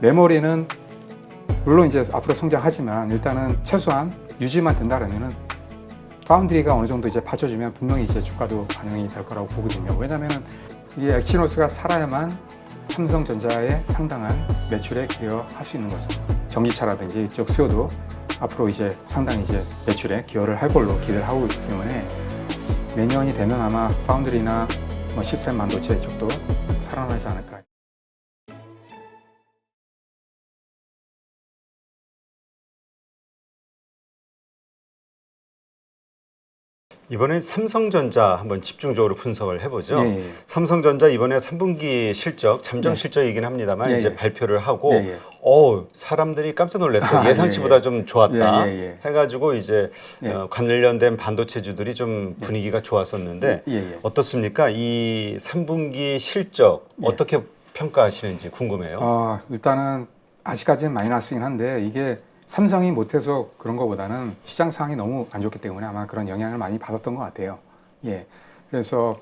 메모리는 물론 이제 앞으로 성장하지만 일단은 최소한 유지만 된다라면은 파운드리가 어느 정도 이제 받쳐주면 분명히 이제 주가도 반영이 될 거라고 보거든요. 왜냐면은 이게 엑시노스가 살아야만 삼성전자의 상당한 매출에 기여할 수 있는 거죠. 전기차라든지 이쪽 수요도 앞으로 이제 상당히 이제 매출에 기여를 할 걸로 기대를 하고 있기 때문에 내년이 되면 아마 파운드리나 뭐 시스템 반도체 쪽도 살아나지 않을까. 이번엔 삼성전자 한번 집중적으로 분석을 해보죠. 예, 예. 삼성전자 이번에 3분기 실적, 잠정 네. 실적이긴 합니다만 예, 이제 예. 발표를 하고 예, 예. 사람들이 깜짝 놀랐어요. 아, 예상치보다 예, 예. 좀 좋았다 예, 예, 예. 해가지고 이제 예. 관련된 반도체주들이 좀 분위기가 좋았었는데 예, 예. 어떻습니까? 이 3분기 실적 예. 어떻게 평가하시는지 궁금해요. 일단은 아직까지는 마이너스긴 한데 이게 삼성이 못해서 그런 것보다는 시장 상황이 너무 안 좋기 때문에 아마 그런 영향을 많이 받았던 것 같아요. 예. 그래서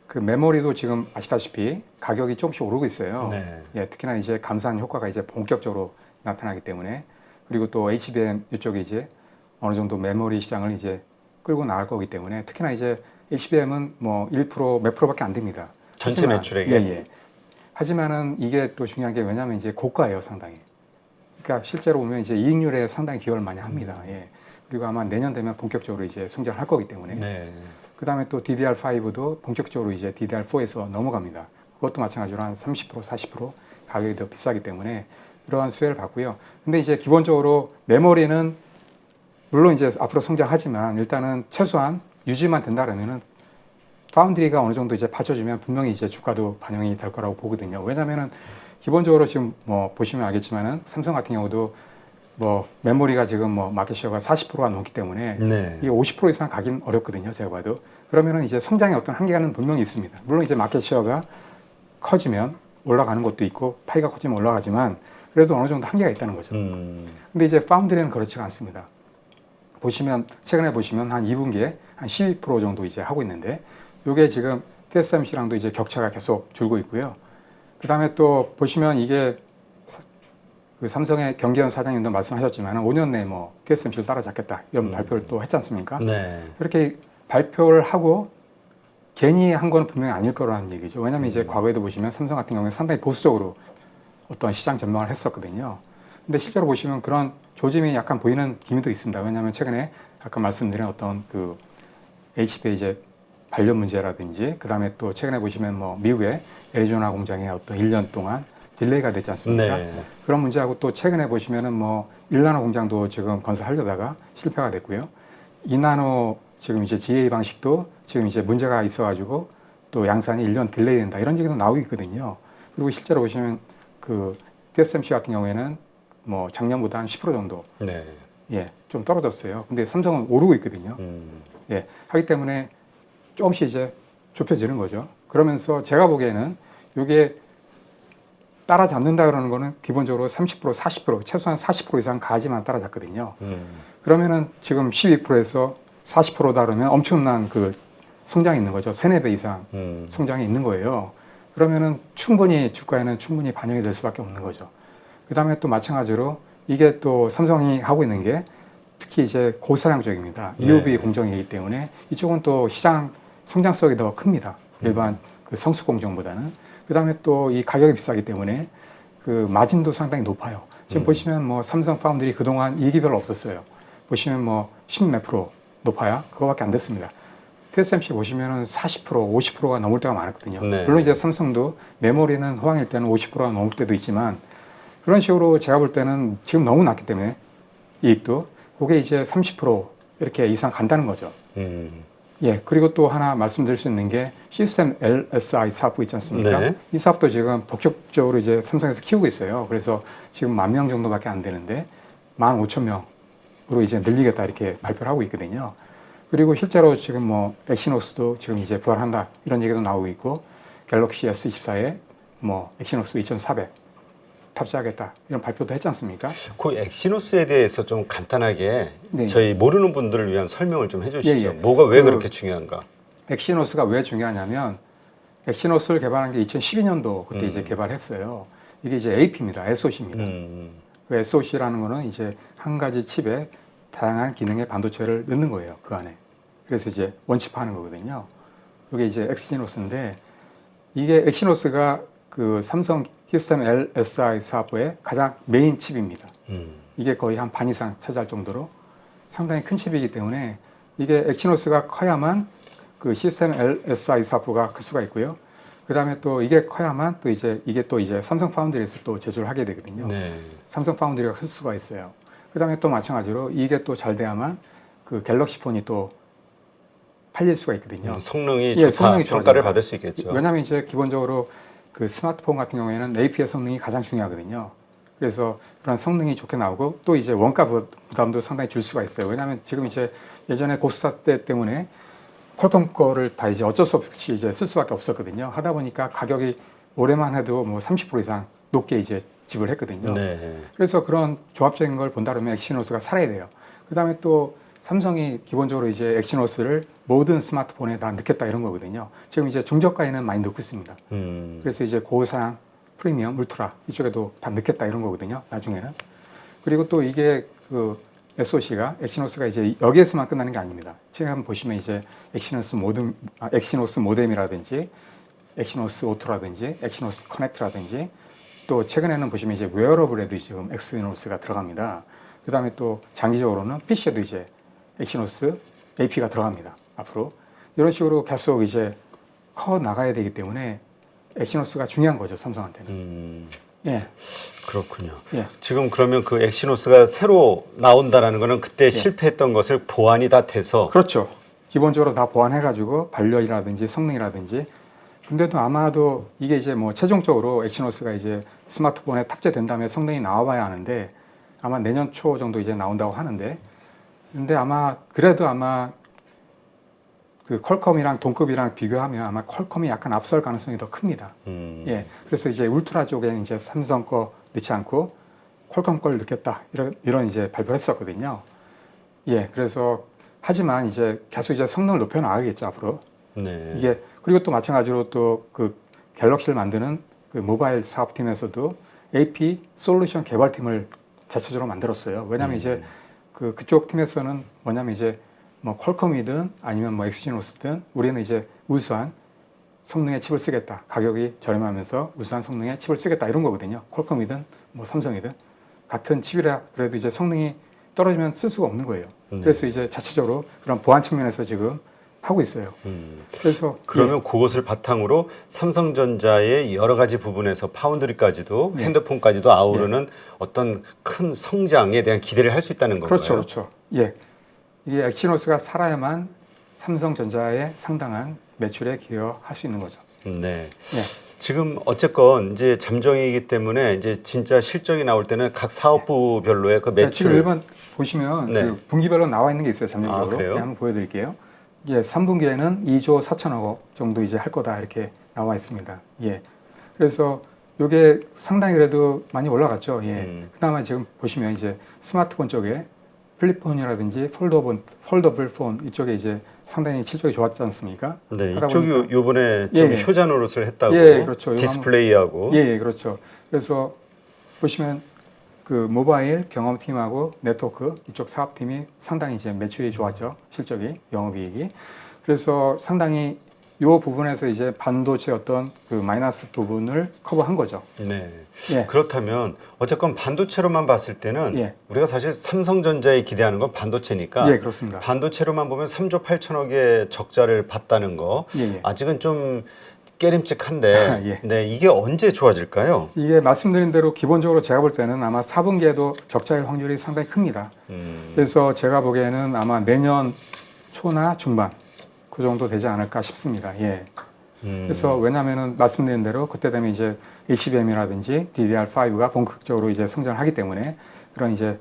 그 메모리도 지금 아시다시피 가격이 조금씩 오르고 있어요. 네. 예. 특히나 이제 감산 효과가 이제 본격적으로 나타나기 때문에 그리고 또 HBM 이쪽에 이제 어느 정도 메모리 시장을 이제 끌고 나갈 거기 때문에 특히나 이제 HBM은 뭐 1% 몇 프로밖에 안 됩니다. 전체 매출액에. 예, 예. 하지만은 이게 또 중요한 게 왜냐하면 이제 고가예요, 상당히. 그러니까 실제로 보면 이제 이익률에 상당히 기여를 많이 합니다. 예. 그리고 아마 내년 되면 본격적으로 이제 성장을 할 거기 때문에. 네. 그 다음에 또 DDR5도 본격적으로 이제 DDR4에서 넘어갑니다. 그것도 마찬가지로 한 30%, 40% 가격이 더 비싸기 때문에 이러한 수혜를 받고요. 근데 이제 기본적으로 메모리는 물론 이제 앞으로 성장하지만 일단은 최소한 유지만 된다라면은 파운드리가 어느 정도 이제 받쳐주면 분명히 이제 주가도 반영이 될 거라고 보거든요. 왜냐면은 기본적으로 지금 뭐 보시면 알겠지만은 삼성 같은 경우도 뭐 메모리가 지금 뭐 마켓시어가 40%가 넘기 때문에 네. 이게 50% 이상 가긴 어렵거든요. 제가 봐도. 그러면은 이제 성장의 어떤 한계는 분명히 있습니다. 물론 이제 마켓시어가 커지면 올라가는 것도 있고 파이가 커지면 올라가지만 그래도 어느 정도 한계가 있다는 거죠. 근데 이제 파운드리는 그렇지가 않습니다. 보시면 최근에 보시면 한 2분기에 한 12% 정도 이제 하고 있는데 이게 지금 TSMC랑도 이제 격차가 계속 줄고 있고요. 그 다음에 또 보시면 이게 그 삼성의 경기현 사장님도 말씀하셨지만 5년 내에 뭐 TSMC를 따라잡겠다 이런 발표를 또 했지 않습니까? 네. 그렇게 발표를 하고 괜히 한 건 분명히 아닐 거라는 얘기죠. 왜냐하면 이제 과거에도 보시면 삼성 같은 경우에 상당히 보수적으로 어떤 시장 전망을 했었거든요. 근데 실제로 보시면 그런 조짐이 약간 보이는 기미도 있습니다. 왜냐하면 최근에 아까 말씀드린 어떤 그 HB의 이제 관련 문제라든지 그 다음에 또 최근에 보시면 뭐 미국의 애리조나 공장에 어떤 1년 동안 딜레이가 됐지 않습니까? 네. 그런 문제하고 또 최근에 보시면은 뭐 1나노 공장도 지금 건설하려다가 실패가 됐고요. 2나노 지금 이제 GA 방식도 지금 이제 문제가 있어가지고 또 양산이 1년 딜레이 된다 이런 얘기도 나오고 있거든요. 그리고 실제로 보시면 그 TSMC 같은 경우에는 뭐 작년보다 한 10% 정도 네. 예, 좀 떨어졌어요. 근데 삼성은 오르고 있거든요. 예, 하기 때문에 조금씩 이제 좁혀지는 거죠. 그러면서 제가 보기에는 이게 따라잡는다 그러는 거는 기본적으로 30%, 40% 최소한 40% 이상 가지만 따라잡거든요. 그러면은 지금 12%에서 40%다 그러면 엄청난 그 성장이 있는 거죠. 3, 4배 이상 성장이 있는 거예요. 그러면은 충분히 주가에는 충분히 반영이 될 수밖에 없는 거죠. 그 다음에 또 마찬가지로 이게 또 삼성이 하고 있는 게 특히 이제 고사양 쪽입니다. EUV 공정이기 때문에 이쪽은 또 시장 성장성이 더 큽니다. 일반 그 성수 공정보다는. 그 다음에 또 이 가격이 비싸기 때문에 그 마진도 상당히 높아요. 지금 보시면 뭐 삼성 파운드리 그동안 이익이 별로 없었어요. 보시면 뭐 10 몇 프로 높아야 그거밖에 안 됐습니다. TSMC 보시면은 40%, 50%가 넘을 때가 많았거든요. 네. 물론 이제 삼성도 메모리는 호황일 때는 50%가 넘을 때도 있지만 그런 식으로 제가 볼 때는 지금 너무 낮기 때문에 이익도 그게 이제 30% 이렇게 이상 간다는 거죠. 예, 그리고 또 하나 말씀드릴 수 있는 게 시스템 LSI 사업부 있지 않습니까? 네. 이 사업도 지금 본격적으로 이제 삼성에서 키우고 있어요. 그래서 지금 10,000명 정도밖에 안 되는데 15,000명으로 이제 늘리겠다 이렇게 발표를 하고 있거든요. 그리고 실제로 지금 뭐 엑시노스도 지금 이제 부활한다 이런 얘기도 나오고 있고 갤럭시 S24에 뭐 엑시노스 2400 탑재하겠다 이런 발표도 했지 않습니까? 그 엑시노스에 대해서 좀 간단하게 네. 저희 모르는 분들을 위한 설명을 좀 해주시죠. 예, 예. 뭐가 왜 그렇게 중요한가? 엑시노스가 왜 중요하냐면 엑시노스를 개발한 게 2012년도 그때 이제 개발했어요. 이게 이제 AP입니다. SoC입니다. 음. 그 SoC라는 거는 이제 한 가지 칩에 다양한 기능의 반도체를 넣는 거예요. 그 안에. 그래서 이제 원칩화하는 거거든요. 이게 이제 엑시노스인데 이게 엑시노스가 그 삼성 시스템 LSI 사업부의 가장 메인 칩입니다. 이게 거의 한 반 이상 차지할 정도로 상당히 큰 칩이기 때문에 이게 엑시노스가 커야만 그 시스템 LSI 사업부가 클 수가 있고요. 그 다음에 또 이게 커야만 또 이게 또 이제 삼성 파운드리에서 또 제조를 하게 되거든요. 네. 삼성 파운드리가 클 수가 있어요. 그 다음에 또 마찬가지로 이게 또 잘 돼야만 그 갤럭시 폰이 또 팔릴 수가 있거든요. 성능이 예, 좋다 성능이 평가를 좋아집니다. 받을 수 있겠죠. 왜냐하면 이제 기본적으로 그 스마트폰 같은 경우에는 AP의 성능이 가장 중요하거든요. 그래서 그런 성능이 좋게 나오고 또 이제 원가 부담도 상당히 줄 수가 있어요. 왜냐하면 지금 이제 예전에 고스타 때 때문에 퀄컴 거를 다 이제 어쩔 수 없이 이제 쓸 수밖에 없었거든요. 하다 보니까 가격이 올해만 해도 뭐 30% 이상 높게 이제 지불했거든요. 네. 그래서 그런 조합적인 걸 본다면 엑시노스가 살아야 돼요. 그 다음에 또 삼성이 기본적으로 이제 엑시노스를 모든 스마트폰에 다 넣겠다 이런 거거든요. 지금 이제 중저가에는 많이 넣고 있습니다. 그래서 이제 고사양, 프리미엄, 울트라 이쪽에도 다 넣겠다 이런 거거든요. 나중에는. 그리고 또 이게 그 SoC가 엑시노스가 이제 여기에서만 끝나는 게 아닙니다. 지금 한번 보시면 이제 엑시노스 모뎀이라든지 엑시노스 오토라든지 엑시노스 커넥트라든지 또 최근에는 보시면 이제 웨어러블에도 지금 엑시노스가 들어갑니다. 그 다음에 또 장기적으로는 PC에도 이제 엑시노스 AP가 들어갑니다. 앞으로 이런 식으로 계속 이제 커 나가야 되기 때문에 엑시노스가 중요한 거죠, 삼성한테는. 예. 그렇군요. 예. 지금 그러면 그 엑시노스가 새로 나온다라는 거는 그때 실패했던 것을 보완이 다 돼서 그렇죠. 기본적으로 다 보완해가지고 발열이라든지 성능이라든지. 근데도 아마도 이게 이제 뭐 최종적으로 엑시노스가 이제 스마트폰에 탑재된 다음에 성능이 나와봐야 하는데 아마 내년 초 정도 이제 나온다고 하는데 근데 아마 그래도 아마 그 퀄컴이랑 동급이랑 비교하면 아마 퀄컴이 약간 앞설 가능성이 더 큽니다. 예. 그래서 이제 울트라 쪽에는 이제 삼성 거 넣지 않고 퀄컴 걸 넣겠다. 이런 이제 발표를 했었거든요. 예. 그래서 하지만 이제 계속 이제 성능을 높여 나가겠죠, 앞으로. 네. 이게 그리고 또 마찬가지로 또 그 갤럭시를 만드는 그 모바일 사업팀에서도 AP 솔루션 개발팀을 자체적으로 만들었어요. 왜냐하면 이제 그쪽 팀에서는 뭐냐면 이제 뭐 퀄컴이든 아니면 뭐 엑시노스든 우리는 이제 우수한 성능의 칩을 쓰겠다. 가격이 저렴하면서 우수한 성능의 칩을 쓰겠다 이런 거거든요. 퀄컴이든 뭐 삼성이든 같은 칩이라 그래도 이제 성능이 떨어지면 쓸 수가 없는 거예요. 그래서 이제 자체적으로 그런 보안 측면에서 지금 하고 있어요. 그래서 그러면 그것을 바탕으로 삼성전자의 여러 가지 부분에서 파운드리까지도 핸드폰까지도 아우르는 어떤 큰 성장에 대한 기대를 할 수 있다는 건가요? 그렇죠, 그렇죠. 예, 이게 엑시노스가 살아야만 삼성전자의 상당한 매출에 기여할 수 있는 거죠. 네. 예. 지금 어쨌건 이제 잠정이기 때문에 이제 진짜 실적이 나올 때는 각 사업부별로의 그 지금 매출 일반 보시면 네. 그 분기별로 나와 있는 게 있어요. 잠정적으로. 그래요? 한번 보여드릴게요. 예, 3분기에는 2조 4천억 정도 이제 할 거다 이렇게 나와 있습니다. 예. 그래서 이게 상당히 그래도 많이 올라갔죠. 예. 그나마 지금 보시면 이제 스마트폰 쪽에 플립폰이라든지 폴더블 폰 이쪽에 이제 상당히 실적이 좋았지 않습니까? 네, 하다 이쪽이 보니까- 요번에 좀 예, 예. 효자 노릇을 했다고 예, 그렇죠. 디스플레이하고 예, 예, 그렇죠. 그래서 보시면 그 모바일 경험팀하고 네트워크 이쪽 사업팀이 상당히 이제 매출이 좋았죠. 실적이, 영업이익이. 그래서 상당히 이 부분에서 이제 반도체 어떤 그 마이너스 부분을 커버한 거죠. 네. 예. 그렇다면 어쨌건 반도체로만 봤을 때는 예. 우리가 사실 삼성전자에 기대하는 건 반도체니까 예, 그렇습니다. 반도체로만 보면 3조 8천억의 적자를 봤다는 거 예, 예. 아직은 좀 깨림칙한데 예. 네, 이게 언제 좋아질까요? 이게 말씀드린 대로 기본적으로 제가 볼 때는 아마 4분기에도 적자일 확률이 상당히 큽니다. 그래서 제가 보기에는 아마 내년 초나 중반 그 정도 되지 않을까 싶습니다. 예. 그래서 왜냐하면은 말씀드린 대로 그때 되면 이제 HBM이라든지 DDR5가 본격적으로 이제 성장을 하기 때문에 그런 이제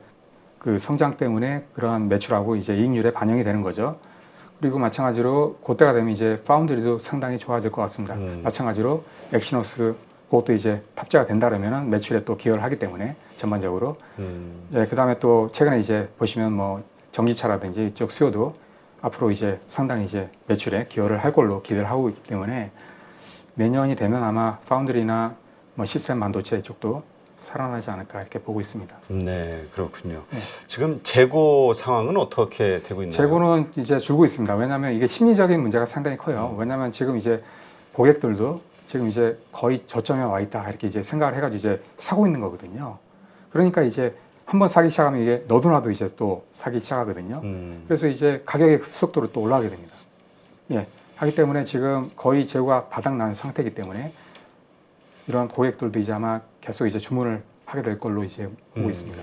그 성장 때문에 그러한 매출하고 이제 이익률에 반영이 되는 거죠. 그리고 마찬가지로 그때가 되면 이제 파운드리도 상당히 좋아질 것 같습니다. 마찬가지로 엑시노스 그것도 이제 탑재가 된다면은 매출에 또 기여를 하기 때문에 전반적으로. 예, 그다음에 또 최근에 이제 보시면 뭐 전기차라든지 이쪽 수요도 앞으로 이제 상당히 이제 매출에 기여를 할 걸로 기대를 하고 있기 때문에 내년이 되면 아마 파운드리나 뭐 시스템 반도체 쪽도 살아나지 않을까 이렇게 보고 있습니다. 네, 그렇군요. 네. 지금 재고 상황은 어떻게 되고 있나요? 재고는 이제 줄고 있습니다. 왜냐하면 이게 심리적인 문제가 상당히 커요. 왜냐하면 지금 이제 고객들도 지금 이제 거의 저점에 와 있다 이렇게 이제 생각을 해가지고 이제 사고 있는 거거든요. 그러니까 이제 한번 사기 시작하면 이게 너도나도 이제 또 사기 시작하거든요. 그래서 이제 가격의 급속도로 또 올라가게 됩니다. 예, 하기 때문에 지금 거의 재고가 바닥난 상태이기 때문에 이런 고객들도 이제 아마 계속 이제 주문을 하게 될 걸로 이제 보고 있습니다.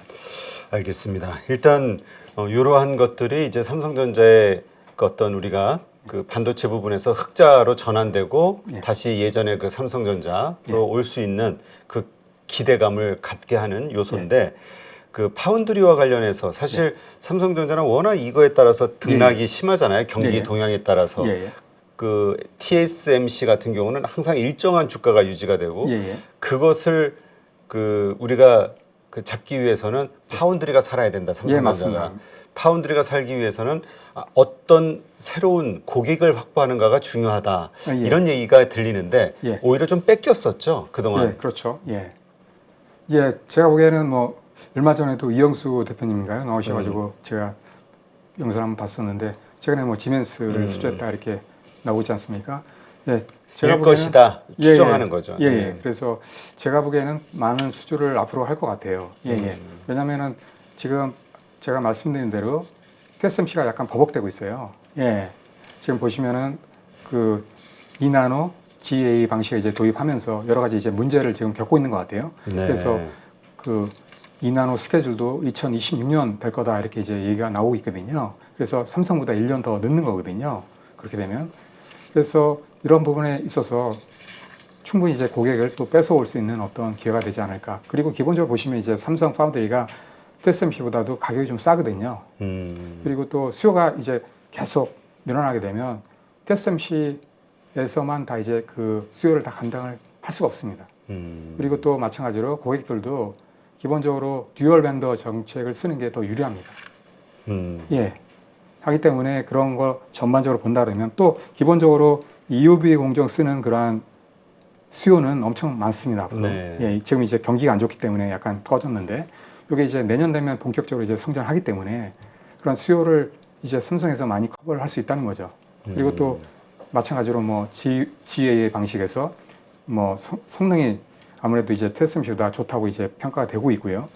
알겠습니다. 일단 이러한 것들이 이제 삼성전자의 그 어떤 우리가 그 반도체 부분에서 흑자로 전환되고 예. 다시 예전의 그 삼성전자로 예. 올 수 있는 그 기대감을 갖게 하는 요소인데 그 파운드리와 관련해서 사실 삼성전자는 워낙 이거에 따라서 등락이 심하잖아요. 경기 예. 동향에 따라서. 예, 예. 그 TSMC 같은 경우는 항상 일정한 주가가 유지가 되고 예, 예. 그것을 그 우리가 그 잡기 위해서는 파운드리가 살아야 된다. 예, 삼성전자가. 맞습니다. 파운드리가 살기 위해서는 어떤 새로운 고객을 확보하는가가 중요하다. 예. 이런 얘기가 들리는데 예. 오히려 좀 뺏겼었죠. 그동안. 예, 그렇죠. 예. 예, 제가 보기에는 뭐 얼마 전에도 이영수 대표님인가요? 나오셔가지고 제가 영상 한번 봤었는데 최근에 뭐 지멘스를 수주했다 이렇게 나오지 않습니까? 예, 제가 일 것이다 추정하는 거죠. 예, 예. 그래서 제가 보기에는 많은 수주를 앞으로 할 것 같아요. 예, 예. 왜냐하면은 지금 제가 말씀드린 대로 TSMC가 약간 버벅대고 있어요. 예. 지금 보시면은 그 2나노 GA 방식을 이제 도입하면서 여러 가지 이제 문제를 지금 겪고 있는 것 같아요. 네. 그래서 그 2나노 스케줄도 2026년 될 거다 이렇게 이제 얘기가 나오고 있거든요. 그래서 삼성보다 1년 더 늦는 거거든요. 그렇게 되면. 그래서 이런 부분에 있어서 충분히 이제 고객을 또 뺏어올 수 있는 어떤 기회가 되지 않을까. 그리고 기본적으로 보시면 이제 삼성 파운드리가 TSMC보다도 가격이 좀 싸거든요. 그리고 또 수요가 이제 계속 늘어나게 되면 TSMC에서만 다 이제 그 수요를 다 감당을 할 수가 없습니다. 그리고 또 마찬가지로 고객들도 기본적으로 듀얼 벤더 정책을 쓰는 게 더 유리합니다. 예. 하기 때문에 그런 거 전반적으로 본다 그러면 또 기본적으로 EUV 공정 쓰는 그러한 수요는 엄청 많습니다. 앞으로. 네. 예, 지금 이제 경기가 안 좋기 때문에 약간 터졌는데 이게 이제 내년 되면 본격적으로 이제 성장하기 때문에 그런 수요를 이제 삼성에서 많이 커버를 할 수 있다는 거죠. 그리고 또 마찬가지로 뭐 GA 방식에서 뭐 성능이 아무래도 이제 TSMC보다 좋다고 이제 평가가 되고 있고요.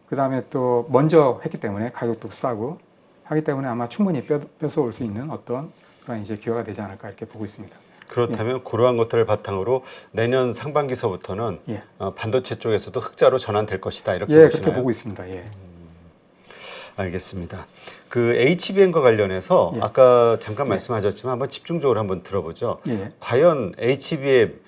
그 다음에 또 먼저 했기 때문에 가격도 싸고 하기 때문에 아마 충분히 뺏어올 수 있는 어떤 그런 이제 기회가 되지 않을까 이렇게 보고 있습니다. 그렇다면 그러한 것들을 바탕으로 내년 상반기서부터는 예. 반도체 쪽에서도 흑자로 전환될 것이다 이렇게 예, 보시나요? 그렇게 보고 있습니다. 예. 알겠습니다. 그 HBM과 관련해서 예. 아까 잠깐 예. 말씀하셨지만 한번 집중적으로 한번 들어보죠. 예. 과연 HBM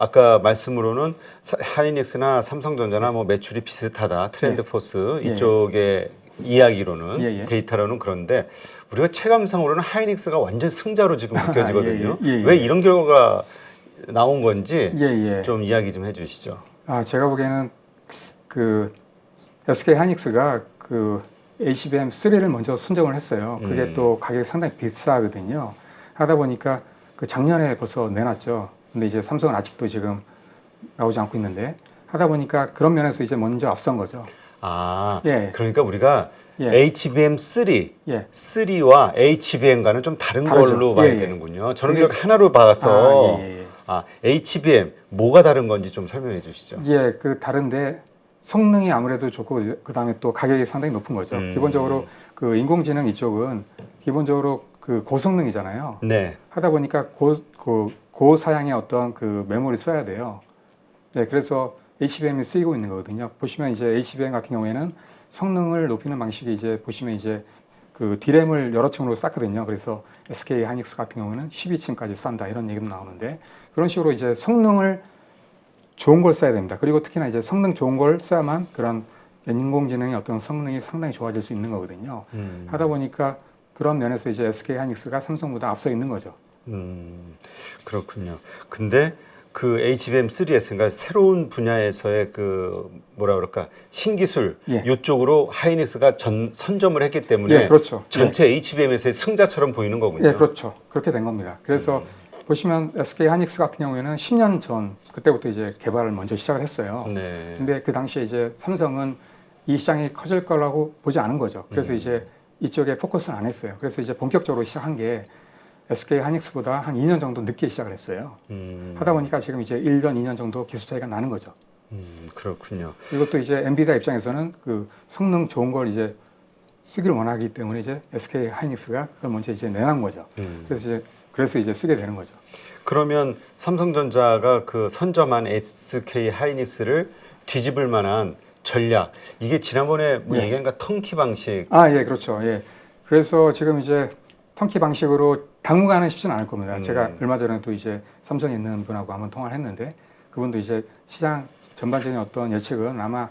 아까 말씀으로는 하이닉스나 삼성전자나 뭐 매출이 비슷하다 트렌드포스 예. 이쪽의 이야기로는 예, 예. 데이터로는 그런데 우리가 체감상으로는 하이닉스가 완전 승자로 지금 느껴지거든요. 예, 예, 예. 왜 이런 결과가 나온 건지 예, 예. 좀 이야기 좀 해주시죠. 아, 제가 보기에는 그 SK 하이닉스가 그 HBM3를 먼저 선정을 했어요. 그게 또 가격이 상당히 비싸거든요. 하다 보니까 그 작년에 벌써 내놨죠. 근데 이제 삼성은 아직도 지금 나오지 않고 있는데 하다 보니까 그런 면에서 이제 먼저 앞선 거죠. 아, 예. 그러니까 우리가 예. HBM3, 예. 3와 HBM과는 좀 다른 다르죠. 걸로 봐야 예, 예. 되는군요. 저는 근데- 그냥 하나로 봐서 아, 예, 예. HBM 뭐가 다른 건지 좀 설명해 주시죠. 예, 그 다른데 성능이 아무래도 좋고 그 다음에 또 가격이 상당히 높은 거죠. 기본적으로 그 인공지능 이쪽은 기본적으로 그 고성능이잖아요. 네. 하다 보니까 고사양의 어떤 그 메모리 써야 돼요. 네, 그래서 HBM이 쓰이고 있는 거거든요. 보시면 이제 HBM 같은 경우에는 성능을 높이는 방식이 이제 보시면 이제 그 D램을 여러 층으로 쌓거든요. 그래서 SK 하이닉스 같은 경우는 12층까지 싼다 이런 얘기도 나오는데 그런 식으로 이제 성능을 좋은 걸 써야 됩니다. 그리고 특히나 이제 성능 좋은 걸 써야만 그런 인공지능의 어떤 성능이 상당히 좋아질 수 있는 거거든요. 하다 보니까 그런 면에서 이제 SK 하이닉스가 삼성보다 앞서 있는 거죠. 그렇군요. 근데 그 HBM3에서 그러니까 새로운 분야에서의 그 뭐라 그럴까 신기술 예. 이쪽으로 하이닉스가 선점을 했기 때문에 예, 그렇죠. 전체 HBM에서의 승자처럼 보이는 거군요. 예, 그렇죠. 그렇게 된 겁니다. 그래서 보시면 SK 하이닉스 같은 경우에는 10년 전 그때부터 이제 개발을 먼저 시작을 했어요. 네. 근데 그 당시에 이제 삼성은 이 시장이 커질 거라고 보지 않은 거죠. 그래서 이제 이쪽에 포커스는 안 했어요. 그래서 이제 본격적으로 시작한 게 SK 하이닉스보다 한 2년 정도 늦게 시작을 했어요. 하다 보니까 지금 이제 1년, 2년 정도 기술 차이가 나는 거죠. 그렇군요. 이것도 이제 엔비디아 입장에서는 그 성능 좋은 걸 이제 쓰기를 원하기 때문에 이제 SK 하이닉스가 그걸 먼저 이제 내놓은 거죠. 그래서 이제 쓰게 되는 거죠. 그러면 삼성전자가 그 선점한 SK 하이닉스를 뒤집을 만한 전략, 이게 지난번에 뭐 예. 얘기한 거 턴키 방식. 아, 예, 그렇죠. 예. 그래서 지금 이제 턴키 방식으로 당분간은 쉽지는 않을 겁니다. 제가 얼마 전에도 이제 삼성에 있는 분하고 한번 통화를 했는데 그분도 이제 시장 전반적인 어떤 예측은 아마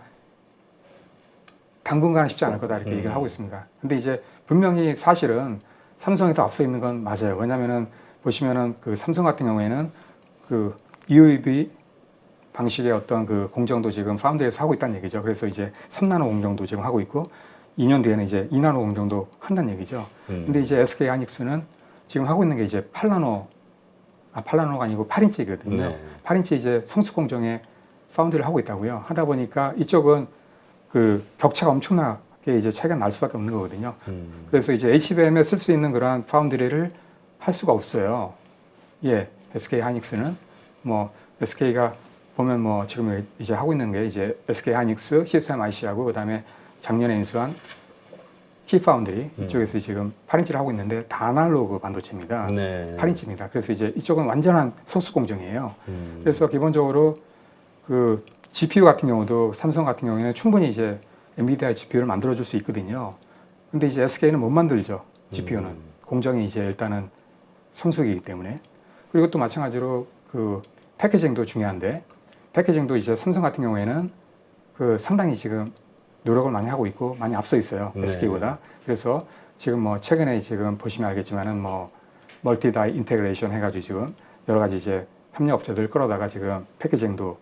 당분간은 쉽지 않을 거다 이렇게 얘기를 하고 있습니다. 근데 이제 분명히 사실은 삼성이 더 앞서 있는 건 맞아요. 왜냐면은 보시면은 그 삼성 같은 경우에는 그 EUV 방식의 어떤 그 공정도 지금 파운드에서 하고 있다는 얘기죠. 그래서 이제 3나노 공정도 지금 하고 있고 2년 뒤에는 이제 2나노 공정도 한다는 얘기죠. 근데 이제 SK 하이닉스는 지금 하고 있는 게 이제 8나노가 아니고 8인치거든요. 네. 8인치 이제 성숙 공정에 파운드를 하고 있다고요. 하다 보니까 이쪽은 그 격차가 엄청나게 이제 차이가 날 수밖에 없는 거거든요. 그래서 이제 HBM에 쓸 수 있는 그러한 파운드리를 할 수가 없어요. 예, SK 하이닉스는 뭐 SK가 보면 뭐 지금 이제 하고 있는 게 이제 SK 하이닉스, TSMIC하고 그다음에 작년에 인수한 키파운드리 이쪽에서 지금 8인치를 하고 있는데 다 아날로그 반도체입니다. 네. 8인치입니다. 그래서 이제 이쪽은 완전한 성숙 공정이에요. 그래서 기본적으로 그 GPU 같은 경우도 삼성 같은 경우에는 충분히 이제 엔비디아 GPU를 만들어줄 수 있거든요. 근데 이제 SK는 못 만들죠. GPU는 공정이 이제 일단은 성숙이기 때문에. 그리고 또 마찬가지로 그 패키징도 중요한데 패키징도 이제 삼성 같은 경우에는 그 상당히 지금 노력을 많이 하고 있고 많이 앞서 있어요. 네. SK보다. 그래서 지금 뭐 최근에 지금 보시면 알겠지만은 뭐 멀티다이 인테그레이션 해가지고 지금 여러 가지 이제 협력업체들 끌어다가 지금 패키징도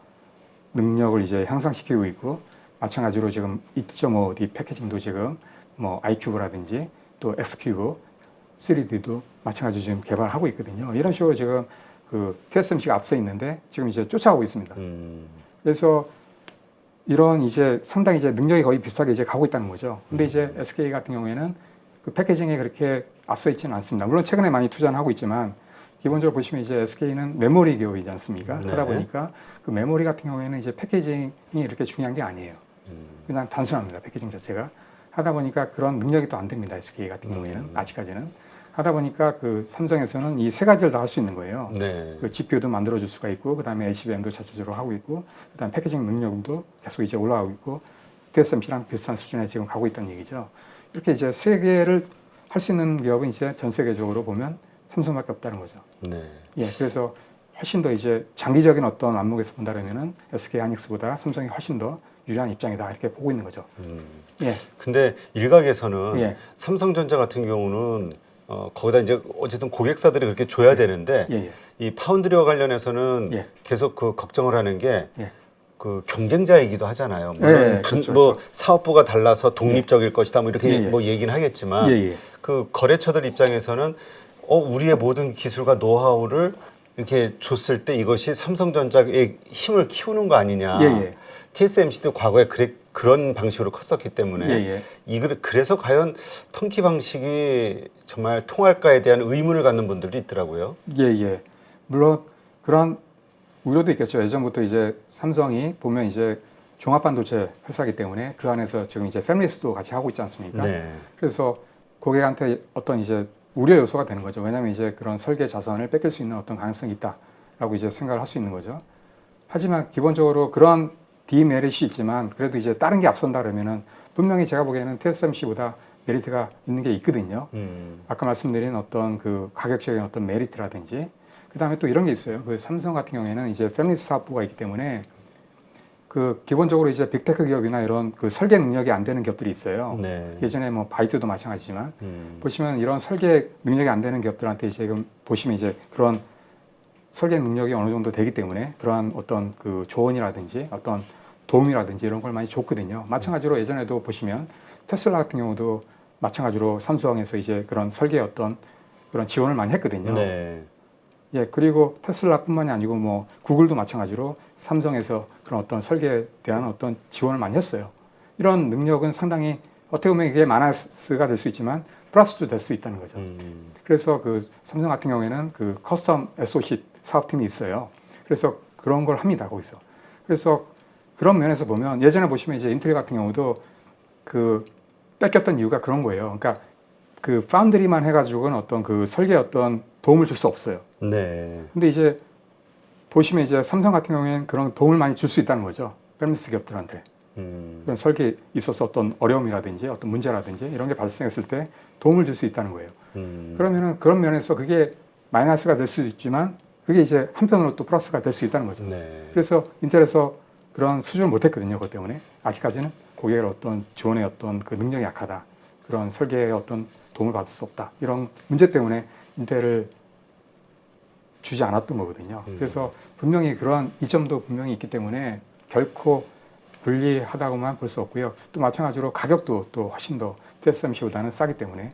능력을 이제 향상시키고 있고 마찬가지로 지금 2.5D 패키징도 지금 뭐 iCube라든지 또 X큐브, 3D도 마찬가지로 지금 개발하고 있거든요. 이런 식으로 지금 그 TSMC가 앞서 있는데 지금 이제 쫓아오고 있습니다. 그래서 이런 이제 상당히 이제 능력이 거의 비슷하게 이제 가고 있다는 거죠. 근데 이제 SK 같은 경우에는 그 패키징에 그렇게 앞서 있지는 않습니다. 물론 최근에 많이 투자는 하고 있지만 기본적으로 보시면 이제 SK는 메모리 기업이지 않습니까? 네. 하다 보니까 그 메모리 같은 경우에는 이제 패키징이 이렇게 중요한 게 아니에요. 그냥 단순합니다. 패키징 자체가. 하다 보니까 그런 능력이 또 안 됩니다. SK 같은 경우에는 아직까지는. 하다 보니까 그 삼성에서는 이 세 가지를 다 할 수 있는 거예요. 네. 그 GPU도 만들어줄 수가 있고, 그 다음에 HBM도 자체적으로 하고 있고, 그 다음에 패키징 능력도 계속 이제 올라가고 있고, TSMC랑 비슷한 수준에 지금 가고 있다는 얘기죠. 이렇게 이제 세 개를 할 수 있는 기업은 이제 전 세계적으로 보면 삼성밖에 없다는 거죠. 네. 예, 그래서 훨씬 더 이제 장기적인 어떤 안목에서 본다면은 SK 하이닉스보다 삼성이 훨씬 더 유리한 입장이다 이렇게 보고 있는 거죠. 예. 근데 일각에서는 예. 삼성전자 같은 경우는 거기다 이제 어쨌든 고객사들이 그렇게 줘야 되는데 예, 예. 이 파운드리와 관련해서는 예. 계속 그 걱정을 하는 게 예. 그 경쟁자이기도 하잖아요. 물론 예, 그렇죠, 뭐 그렇죠. 사업부가 달라서 독립적일 것이다 뭐 이렇게 예, 예. 뭐 얘기는 하겠지만 예, 예. 그 거래처들 입장에서는 우리의 모든 기술과 노하우를 이렇게 줬을 때 이것이 삼성전자의 힘을 키우는 거 아니냐. 예, 예. TSMC도 과거에 그런 방식으로 컸었기 때문에 예, 예. 그래서 과연 턴키 방식이 정말 통할까에 대한 의문을 갖는 분들도 있더라고요. 예, 예. 물론 그런 우려도 있겠죠. 예전부터 이제 삼성이 보면 이제 종합반도체 회사이기 때문에 그 안에서 지금 이제 패밀리스도 같이 하고 있지 않습니까? 네. 그래서 고객한테 어떤 이제 우려 요소가 되는 거죠. 왜냐하면 이제 그런 설계 자산을 뺏길 수 있는 어떤 가능성이 있다라고 이제 생각을 할 수 있는 거죠. 하지만 기본적으로 그런 디메리트이 있지만 그래도 이제 다른 게 앞선다 그러면은 분명히 제가 보기에는 TSMC보다 메리트가 있는 게 있거든요. 아까 말씀드린 어떤 그 가격적인 어떤 메리트라든지 그 다음에 또 이런 게 있어요. 그 삼성 같은 경우에는 이제 패밀리스 사업부가 있기 때문에 그 기본적으로 이제 빅테크 기업이나 이런 그 설계 능력이 안 되는 기업들이 있어요. 네. 예전에 뭐 바이트도 마찬가지지만 보시면 이런 설계 능력이 안 되는 기업들한테 지금 보시면 이제 그런 설계 능력이 어느 정도 되기 때문에 그러한 어떤 그 조언이라든지 어떤 도움이라든지 이런 걸 많이 줬거든요. 마찬가지로 예전에도 보시면 테슬라 같은 경우도 마찬가지로 삼성에서 이제 그런 설계 어떤 그런 지원을 많이 했거든요. 네. 예, 그리고 테슬라뿐만이 아니고 뭐 구글도 마찬가지로 삼성에서 그런 어떤 설계에 대한 어떤 지원을 많이 했어요. 이런 능력은 상당히 어떻게 보면 이게 마이너스가 될 수 있지만 플러스도 될 수 있다는 거죠. 그래서 그 삼성 같은 경우에는 그 커스텀 SoC 사업팀이 있어요. 그래서 그런 걸 합니다, 거기서. 그래서 그런 면에서 보면 예전에 보시면 이제 인텔 같은 경우도 그 뺏겼던 이유가 그런 거예요. 그러니까 그 파운드리만 해가지고는 어떤 그 설계에 어떤 도움을 줄 수 없어요. 네. 근데 이제 보시면 이제 삼성 같은 경우에는 그런 도움을 많이 줄 수 있다는 거죠. 밸런스 기업들한테. 그런 설계에 있어서 어떤 어려움이라든지 어떤 문제라든지 이런 게 발생했을 때 도움을 줄 수 있다는 거예요. 그러면은 그런 면에서 그게 마이너스가 될 수도 있지만 그게 이제 한편으로 또 플러스가 될 수 있다는 거죠. 네. 그래서 인텔에서 그런 수준을 못했거든요. 그것 때문에 아직까지는 고객의 어떤 지원의 어떤 그 능력이 약하다. 그런 설계에 어떤 도움을 받을 수 없다. 이런 문제 때문에 인텔을 주지 않았던 거거든요. 그래서 분명히 그러한 이점도 분명히 있기 때문에 결코 불리하다고만 볼 수 없고요. 또 마찬가지로 가격도 또 훨씬 더 TSMC보다는 싸기 때문에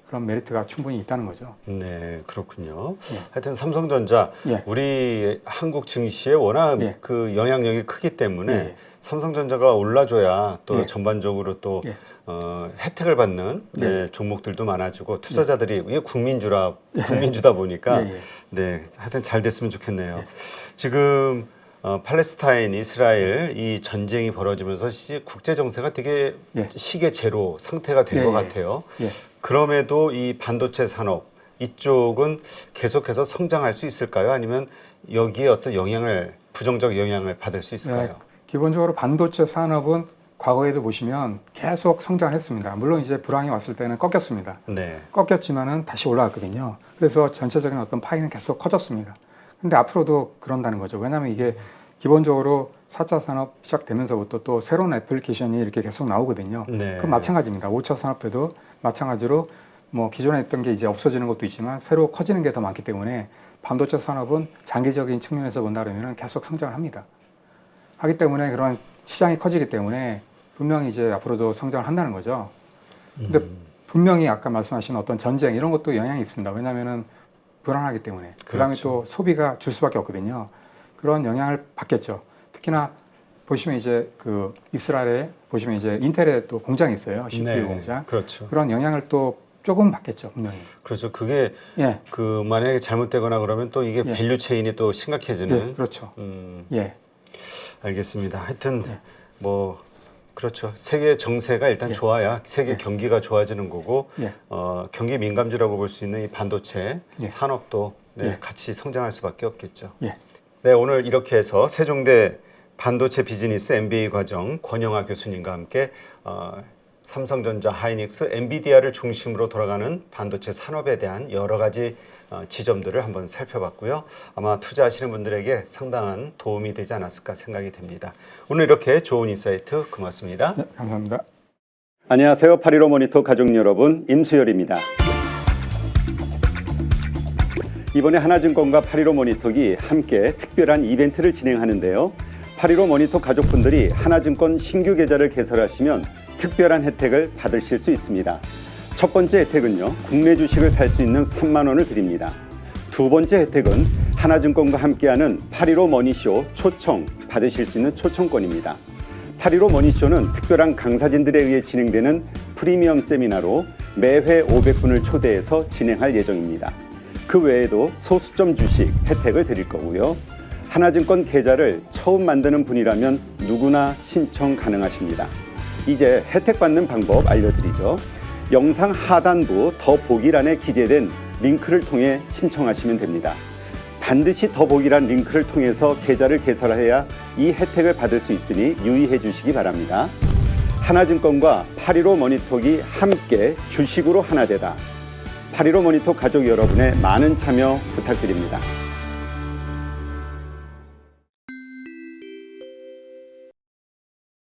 그런 메리트가 충분히 있다는 거죠. 네, 그렇군요. 예. 하여튼 삼성전자 예. 우리 한국 증시에 워낙 예. 그 영향력이 크기 때문에 예. 삼성전자가 올라줘야 또 예. 전반적으로 또 예. 혜택을 받는 예. 네, 종목들도 많아지고 투자자들이 이게 국민주다 보니까 예. 예. 네, 하여튼 잘 됐으면 좋겠네요. 예. 지금 팔레스타인, 이스라엘 이 전쟁이 벌어지면서 국제 정세가 되게 예. 시계 제로 상태가 된 것 예. 같아요. 예. 그럼에도 이 반도체 산업 이쪽은 계속해서 성장할 수 있을까요? 아니면 여기에 어떤 부정적 영향을 받을 수 있을까요? 네, 기본적으로 반도체 산업은 과거에도 보시면 계속 성장했습니다. 물론 이제 불황이 왔을 때는 꺾였습니다. 네. 꺾였지만은 다시 올라왔거든요. 그래서 전체적인 어떤 파이는 계속 커졌습니다. 근데 앞으로도 그런다는 거죠. 왜냐하면 이게 기본적으로 4차 산업 시작되면서부터 또 새로운 애플리케이션이 이렇게 계속 나오거든요. 네. 그럼 마찬가지입니다. 5차 산업 때도 마찬가지로 뭐 기존에 있던 게 이제 없어지는 것도 있지만 새로 커지는 게 더 많기 때문에 반도체 산업은 장기적인 측면에서 본다면 계속 성장을 합니다. 하기 때문에 그런 시장이 커지기 때문에 분명히 이제 앞으로도 성장을 한다는 거죠. 근데 분명히 아까 말씀하신 어떤 전쟁 이런 것도 영향이 있습니다. 왜냐하면은 불안하기 때문에. 그다음에 그렇죠. 또 소비가 줄 수밖에 없거든요. 그런 영향을 받겠죠. 특히나 보시면 이제 그 이스라엘에 보시면 이제 인텔에 또 공장이 있어요. CPU 네. 공장. 그렇죠. 그런 영향을 또 조금 받겠죠, 분명히. 그렇죠. 그게 예. 그 만약에 잘못되거나 그러면 또 이게 예. 밸류 체인이 또 심각해지는. 예, 그렇죠. 예. 알겠습니다. 하여튼 예. 뭐 그렇죠. 세계 정세가 일단 예. 좋아야 세계 예. 경기가 좋아지는 거고 예. 경기 민감주라고 볼 수 있는 이 반도체 예. 산업도 네, 예. 같이 성장할 수밖에 없겠죠. 예. 네, 오늘 이렇게 해서 세종대 반도체 비즈니스 MBA 과정 권영하 교수님과 함께 삼성전자, 하이닉스, 엔비디아를 중심으로 돌아가는 반도체 산업에 대한 여러 가지 지점들을 한번 살펴봤고요. 아마 투자하시는 분들에게 상당한 도움이 되지 않았을까 생각이 됩니다. 오늘 이렇게 좋은 인사이트 고맙습니다. 네, 감사합니다. 안녕하세요. 815 모니터 가족 여러분, 임수열입니다. 이번에 하나증권과 815 모니터기 함께 특별한 이벤트를 진행하는데요. 815 모니터 가족분들이 하나증권 신규 계좌를 개설하시면 특별한 혜택을 받으실 수 있습니다. 첫 번째 혜택은요, 국내 주식을 살 수 있는 3만 원을 드립니다. 두 번째 혜택은 하나증권과 함께하는 815 머니쇼 초청 받으실 수 있는 초청권입니다. 815 머니쇼는 특별한 강사진들에 의해 진행되는 프리미엄 세미나로 매회 500분을 초대해서 진행할 예정입니다. 그 외에도 소수점 주식 혜택을 드릴 거고요. 하나증권 계좌를 처음 만드는 분이라면 누구나 신청 가능하십니다. 이제 혜택 받는 방법 알려드리죠. 영상 하단부 더보기란에 기재된 링크를 통해 신청하시면 됩니다. 반드시 더보기란 링크를 통해서 계좌를 개설해야 이 혜택을 받을 수 있으니 유의해 주시기 바랍니다. 하나증권과 815 모니터기 함께 주식으로 하나 되다. 815 모니터 가족 여러분의 많은 참여 부탁드립니다.